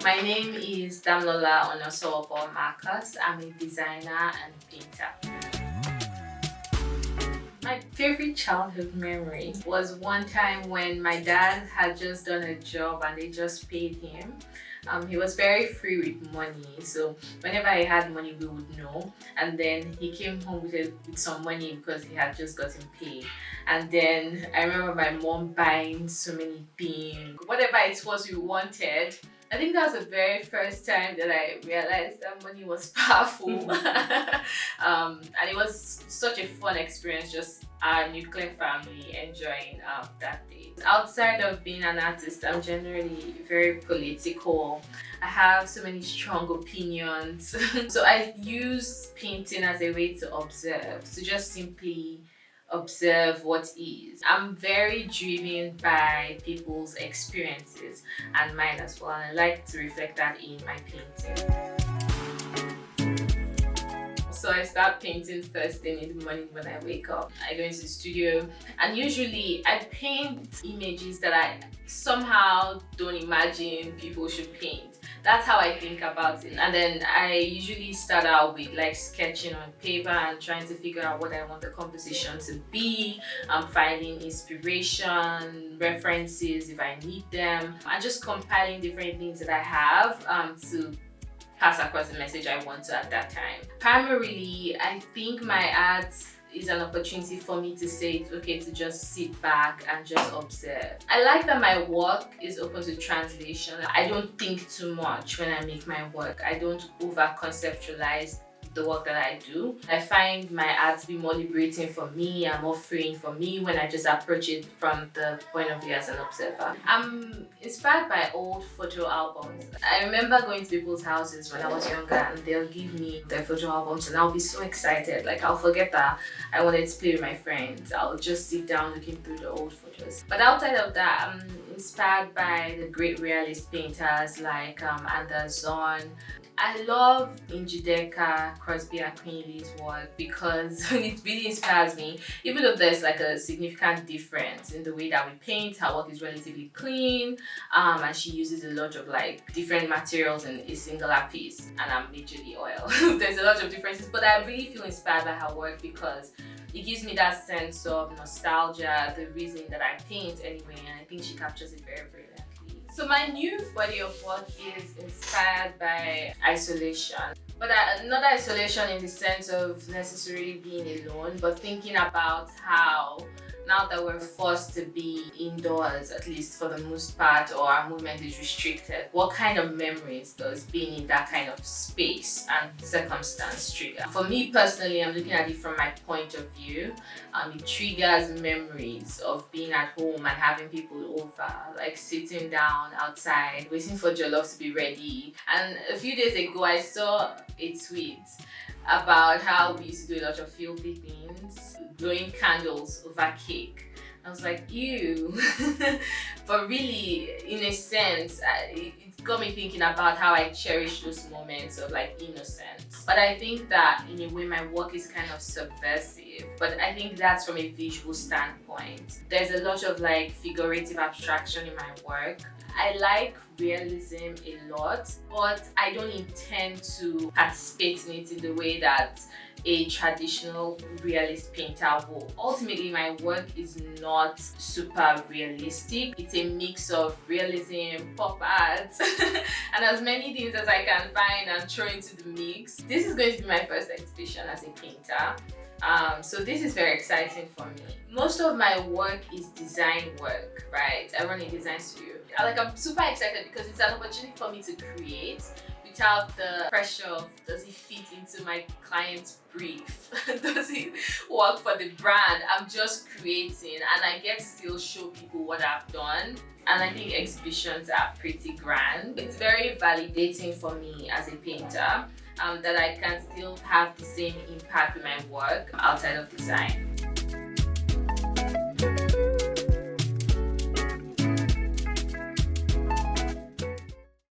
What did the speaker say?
My name is Damilola Onosowobo Marcus. I'm a designer and painter. My favorite childhood memory was one time when my dad had just done a job and they just paid him. He was very free with money, so whenever I had money, we would know. And then he came home with some money because he had just gotten paid. And then I remember my mom buying so many things, whatever it was we wanted. I think that was the very first time that I realized that money was powerful. And it was such a fun experience, just our nuclear family enjoying that day. Outside of being an artist, I'm generally very political. I have so many strong opinions. So I use painting as a way to observe, to just simply observe what is. I'm very driven by people's experiences and mine as well, and I like to reflect that in my painting. So I start painting first thing in the morning when I wake up. I go into the studio and usually I paint images that I somehow don't imagine people should paint. That's how I think about it. And then I usually start out with like sketching on paper and trying to figure out what I want the composition to be. I'm finding inspiration, references if I need them. I'm just compiling different things that I have to pass across the message I want to at that time. Primarily, I think my art is an opportunity for me to say it's okay to just sit back and just observe. I like that my work is open to translation. I don't think too much when I make my work. I don't over conceptualize the work that I do. I find my art to be more liberating for me and more freeing for me when I just approach it from the point of view as an observer. I'm inspired by old photo albums. I remember going to people's houses when I was younger and they'll give me their photo albums and I'll be so excited. Like I'll forget that I wanted to play with my friends. I'll just sit down looking through the old photos. But outside of that, I'm inspired by the great realist painters like Anderson. I love Njideka, Crosby and Queenly's work because it really inspires me. Even though there's like a significant difference in the way that we paint, her work is relatively clean, and she uses a lot of like different materials in a singular piece, and I'm majorly oil. There's a lot of differences, but I really feel inspired by her work because it gives me that sense of nostalgia, the reason that I paint anyway, and I think she captures it very brilliantly. So my new body of work is inspired by isolation, but not isolation in the sense of necessarily being alone, but thinking about how now that we're forced to be indoors, at least for the most part, or our movement is restricted, what kind of memories does being in that kind of space and circumstance trigger? For me personally, I'm looking at it from my point of view. It triggers memories of being at home and having people over, like sitting down outside, waiting for jollof to be ready. And a few days ago, I saw a tweet about how we used to do a lot of filthy things, blowing candles over cake. I was like, ew. But really, in a sense, it got me thinking about how I cherish those moments of like innocence. But I think that in a way my work is kind of subversive, but I think that's from a visual standpoint. There's a lot of like figurative abstraction in my work. I like realism a lot, but I don't intend to participate in it in the way that a traditional realist painter will. Ultimately, my work is not super realistic. It's a mix of realism, pop art, and as many things as I can find and throw into the mix. This is going to be my first exhibition as a painter. So this is very exciting for me. Most of my work is design work, right? I run a design studio. I'm super excited because it's an opportunity for me to create without the pressure of does it fit into my client's brief? Does it work for the brand? I'm just creating and I get to still show people what I've done. And I think exhibitions are pretty grand. It's very validating for me as a painter that I can still have the same impact with my work outside of design.